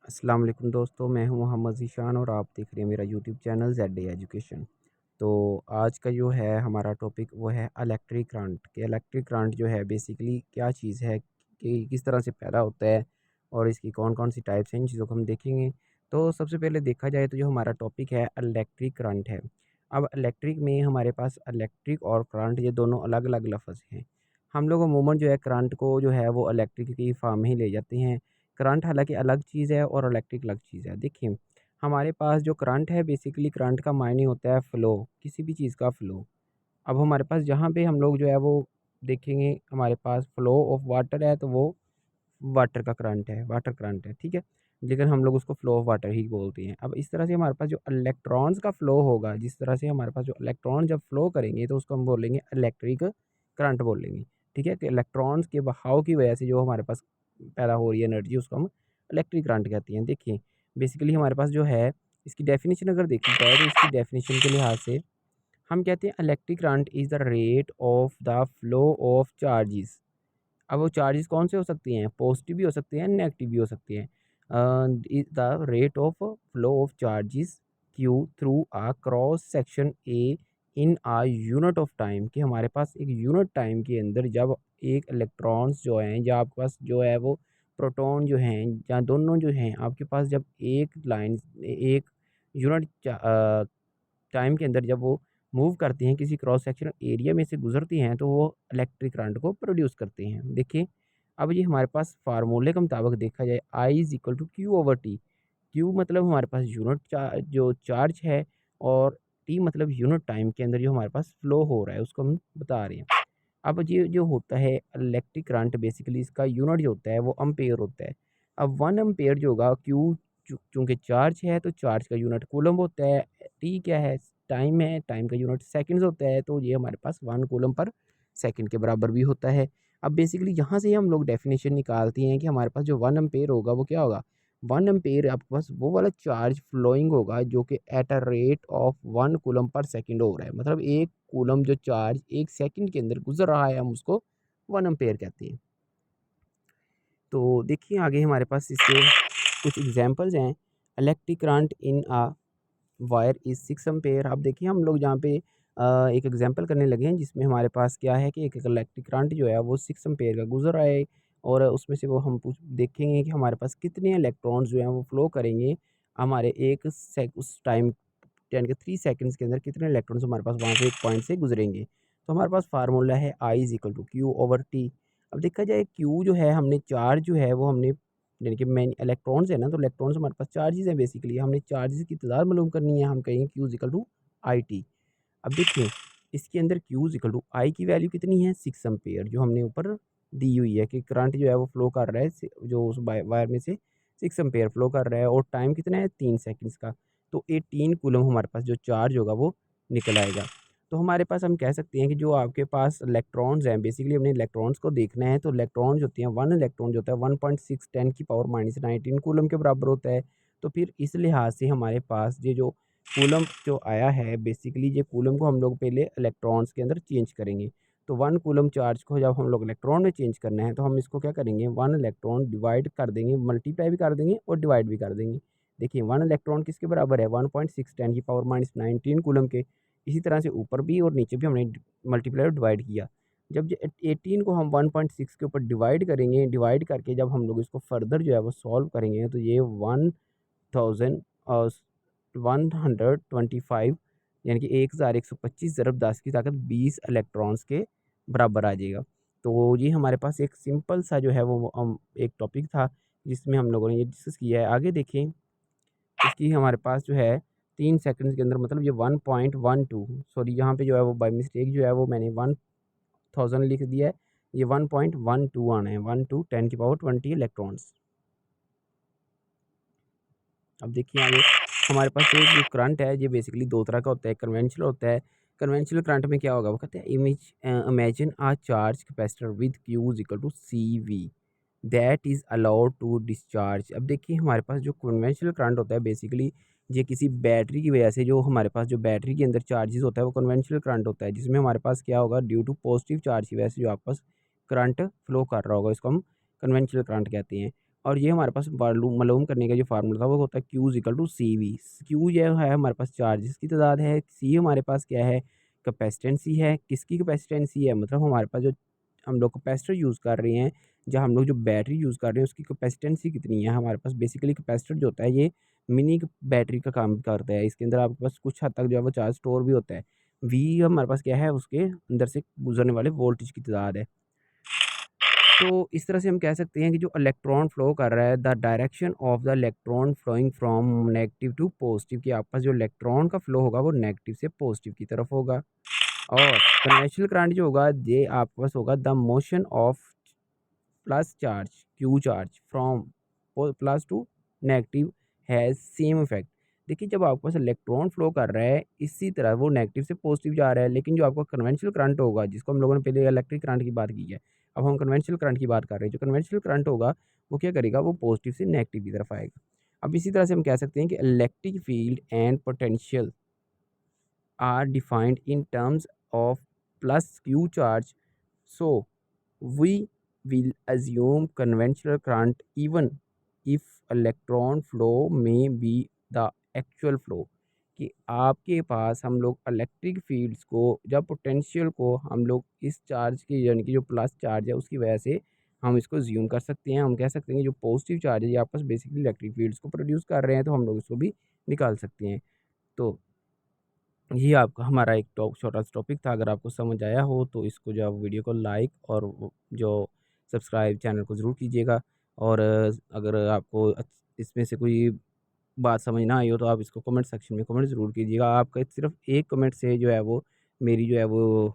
अस्सलाम वालेकुम दोस्तों, मैं हूं मोहम्मद ज़ीशान और आप देख रहे हैं मेरा यूट्यूब चैनल ज़ेड एजुकेशन। तो आज का जो है हमारा टॉपिक वो है इलेक्ट्रिक करंट कि इलेक्ट्रिक करंट जो है बेसिकली क्या चीज़ है, कि किस तरह से पैदा होता है और इसकी कौन कौन सी टाइप्स हैं, इन चीज़ों को हम देखेंगे। तो सबसे पहले देखा जाए तो जो हमारा टॉपिक है इलेक्ट्रिक करंट है। अब इलेक्ट्रिक में हमारे पास इलेक्ट्रिक और करंट ये दोनों अलग अलग लफ्ज़ हैं। हम लोग अमूमन जो है करंट को जो है वो इलेक्ट्रिक की फॉर्म में ही ले जाते हैं। करंट हालाँकि अलग चीज़ है और इलेक्ट्रिक अलग चीज़ है। देखिए, हमारे पास जो करंट है बेसिकली करंट का मायने होता है फ़्लो, किसी भी चीज़ का फ़्लो। अब हमारे पास जहाँ पे हम लोग जो है वो देखेंगे हमारे पास फ़्लो ऑफ वाटर है तो वो वाटर का करंट है, वाटर करंट है, ठीक है? लेकिन हम लोग उसको फ़्लो ऑफ वाटर ही बोलते हैं। अब इस तरह से हमारे पास जो इलेक्ट्रॉन्स का फ़्लो होगा, जिस तरह से हमारे पास जो इलेक्ट्रॉन जब फ़्लो करेंगे तो उसको हम बोलेंगे इलेक्ट्रिक करंट बोलेंगे, ठीक है? कि इलेक्ट्रॉन्स के बहाव की वजह से जो हमारे पास पैदा हो रही है एनर्जी उसको हम इलेक्ट्रिक करंट कहते हैं। देखिए, बेसिकली हमारे पास जो है इसकी डेफ़िनिशन अगर देखी जाए तो इसकी डेफ़िनिशन के लिहाज़ से हम कहते हैं electric current is the rate of the flow of charges. अब वो चार्जेस कौन से हो सकते हैं? पॉजिटिव भी हो सकते हैं, नेगेटिव भी हो सकते हैं। Is the rate of flow of charges Q through a cross section A in a unit of time, कि हमारे पास एक यूनिट टाइम के अंदर जब एक इलेक्ट्रॉन्स जो हैं या आपके पास जो है वो प्रोटॉन जो हैं या दोनों जो हैं आपके पास जब एक लाइन एक यूनिट टाइम के अंदर जब वो मूव करती हैं, किसी क्रॉस सेक्शनल एरिया में से गुज़रती हैं, तो वो इलेक्ट्रिक करंट को प्रोड्यूस करते हैं। देखिए, अब ये हमारे पास फ़ार्मूले के मुताबिक देखा जाए I is equal to Q over T. Q मतलब हमारे पास यूनिट जो चार्ज है और टी मतलब यूनिट टाइम के अंदर जो हमारे पास फ्लो हो रहा है, उसको हम बता रहे हैं। अब ये जो होता है इलेक्ट्रिक करंट बेसिकली इसका यूनिट जो होता है वो एम्पेयर होता है। अब 1 एम्पेयर जो होगा क्यू चूँकि चार्ज है तो चार्ज का यूनिट कूलम होता है। टी क्या है? टाइम है, टाइम का यूनिट सेकंड्स होता है, तो ये हमारे पास 1 कूलम पर सेकंड के बराबर भी होता है। अब बेसिकली यहाँ से हम लोग डेफ़िनेशन निकालते हैं कि हमारे पास जो 1 एम्पेयर होगा वो क्या होगा? 1 एम्पेयर आपके पास वो वाला चार्ज फ्लोइंग होगा जो कि at a rate of 1 coulomb per second हो रहा है। मतलब 1 कूलम जो चार्ज 1 सेकंड के अंदर गुज़र रहा है हम उसको 1 एम्पेयर कहते हैं। तो देखिए आगे हमारे पास इसके कुछ एग्ज़ाम्पल्स हैं। Electric current in a wire is 6 ampere. अब देखिए हम लोग जहाँ पे एक एग्जांपल करने लगे हैं जिसमें हमारे पास क्या है कि एक इलेक्ट्रिक करंट जो है वो 6 एम्पेयर का गुज़र रहा है और उसमें से वो हम पूछ देखेंगे कि हमारे पास कितने इलेक्ट्रॉन्स जो हैं वो फ्लो करेंगे हमारे एक सेक उस टाइम यानी कि 3 सेकंड्स के अंदर कितने इलेक्ट्रॉन्स हमारे पास वहाँ से एक पॉइंट से गुजरेंगे। तो हमारे पास फार्मूला है I is equal to Q over T. अब देखा जाए क्यू जो है हमने चार्ज जो है वो हमने यानी कि मेन इलेक्ट्रॉन्स है ना, तो इलेक्ट्रॉन्स हमारे पास चार्जेस हैं बेसिकली, हमने चार्जेस की तादाद मालूम करनी है, हम कहेंगे Q is equal to I T. अब देखिए इसके अंदर Q is equal to I की वैल्यू कितनी है? 6 एम्पेयर जो हमने ऊपर दी हुई है कि करंट जो है वो फ्लो कर रहा है जो उस वायर में से 6 एम्पेयर फ्लो कर रहा है और टाइम कितना है 3 सेकंड्स का। तो 18 कूलम हमारे पास जो चार्ज होगा वो निकल आएगा। तो हमारे पास हम कह सकते हैं कि जो आपके पास इलेक्ट्रॉन्स हैं बेसिकली हमने इलेक्ट्रॉन्स को देखना है, तो इलेक्ट्रॉन्स होते हैं 1 इलेक्ट्रॉन जो होता है 1.6 10 की पावर माइनस 19 कूलम के बराबर होता है। तो फिर इस लिहाज से हमारे पास ये जो कूलम जो आया है बेसिकली ये कूलम को हम लोग पहले इलेक्ट्रॉन्स के अंदर चेंज करेंगे। तो 1 कूलम चार्ज को जब हम लोग इलेक्ट्रॉन में चेंज करना है तो हम इसको क्या करेंगे 1 इलेक्ट्रॉन डिवाइड कर देंगे, मल्टीप्लाई भी कर देंगे और डिवाइड भी कर देंगे। देखिए 1 इलेक्ट्रॉन किसके बराबर है? 1.6 10 की पावर माइनस 19 कूलम के। इसी तरह से ऊपर भी और नीचे भी हमने मल्टीप्लाई और डिवाइड किया। जब ये 18 को हम 1.6 के ऊपर डिवाइड करेंगे, डिवाइड करके जब हम लोग इसको फर्दर जो है वो सॉल्व करेंगे तो ये 1000 125 यानी कि 1125 ज़रब 10 की ताकत 20 इलेक्ट्रॉन्स के बराबर आ जाएगा। तो ये हमारे पास एक सिंपल सा जो है वो एक टॉपिक था जिसमें हम लोगों ने ये डिस्कस किया है। आगे देखें इसकी हमारे पास जो है 3 सेकंड्स के अंदर मतलब ये 1.12 सॉरी यहाँ पे जो है वो बाय मिस्टेक जो है वो मैंने 1000 लिख दिया है। ये 1.12 आना है 1 टू 10 की पावर 20 इलेक्ट्रॉन्स। अब देखिए आगे हमारे पास ये जो करंट है ये बेसिकली 2 तरह का होता है, कन्वेंशनल होता है। कन्वेंशनल करंट में क्या होगा वो कहते हैं imagine a charge capacitor with Q is equal to CV that is allowed to discharge. अब देखिए हमारे पास जो कन्वेंशनल करंट होता है बेसिकली ये किसी बैटरी की वजह से जो हमारे पास जो बैटरी के अंदर चार्जेस होता है वो कन्वेंशनल करंट होता है, जिसमें हमारे पास क्या होगा ड्यू टू पॉजिटिव चार्ज की वजह से जो आपके पास करंट फ्लो कर रहा होगा इसको हम कन्वेंशनल करंट कहते हैं। और ये हमारे पास मालूम मालूम करने का जो फार्मूला था वो होता है Q is equal to C V. Q जो है हमारे पास चार्जेस की तादाद है, सी हमारे पास क्या है, कैपेसिटेंसी है। किसकी कैपेसिटेंसी है, मतलब हमारे पास जो हम लोग कैपेसिटर यूज़ कर रहे हैं, जहाँ हम लोग जो बैटरी यूज़ कर रहे हैं उसकी कैपेसिटेंसी कितनी है। हमारे पास बेसिकली कैपेसिटर जो होता है ये मिनी बैटरी का काम करता है, इसके अंदर आपके पास कुछ हद तक जो है वो चार्ज स्टोर भी होता है। वी हमारे पास क्या है, उसके अंदर से गुजरने वाले वोल्टेज की तादाद है। तो इस तरह से हम कह सकते हैं कि जो इलेक्ट्रॉन फ्लो कर रहा है, the direction of the electron flowing from negative to positive, कि आपके पास जो इलेक्ट्रॉन का फ्लो होगा वो नेगेटिव से पॉजिटिव की तरफ होगा। और कन्वेंशनल करंट जो होगा ये आपके पास होगा the motion of plus charge Q charge from plus two negative has same effect. देखिए जब आपके पास इलेक्ट्रॉन फ्लो कर रहा है इसी तरह वो नेगेटिव से पॉजिटिव जा रहा है, लेकिन जो आपका कन्वेंशनल करंट होगा, जिसको हम लोगों ने पहले इलेक्ट्रिक करंट की बात की है, अब हम कन्वेंशनल करंट की बात कर रहे हैं। जो कन्वेंशनल करंट होगा वो क्या करेगा, वो पॉजिटिव से नेगेटिव की तरफ आएगा। अब इसी तरह से हम कह सकते हैं कि electric field and potential are defined in terms of plus q charge. So we will assume conventional current even if electron flow may be the actual flow, कि आपके पास हम लोग इलेक्ट्रिक फील्ड्स को जब पोटेंशियल को हम लोग इस चार्ज की यानी कि जो प्लस चार्ज है उसकी वजह से हम इसको ज्यूम कर सकते हैं। हम कह सकते हैं कि जो पॉजिटिव चार्ज है ये आपस बेसिकली इलेक्ट्रिक फील्ड्स को प्रोड्यूस कर रहे हैं, तो हम लोग इसको भी निकाल सकते हैं। तो ये आपका हमारा एक छोटा सा टॉपिक था। अगर आपको समझ आया हो तो इसको जो आप वीडियो को लाइक और जो सब्सक्राइब चैनल को ज़रूर कीजिएगा। और अगर आपको इसमें से कोई बात समझ ना आई हो तो आप इसको कमेंट सेक्शन में कमेंट ज़रूर कीजिएगा। आपका सिर्फ एक कमेंट से जो है वो मेरी जो है वो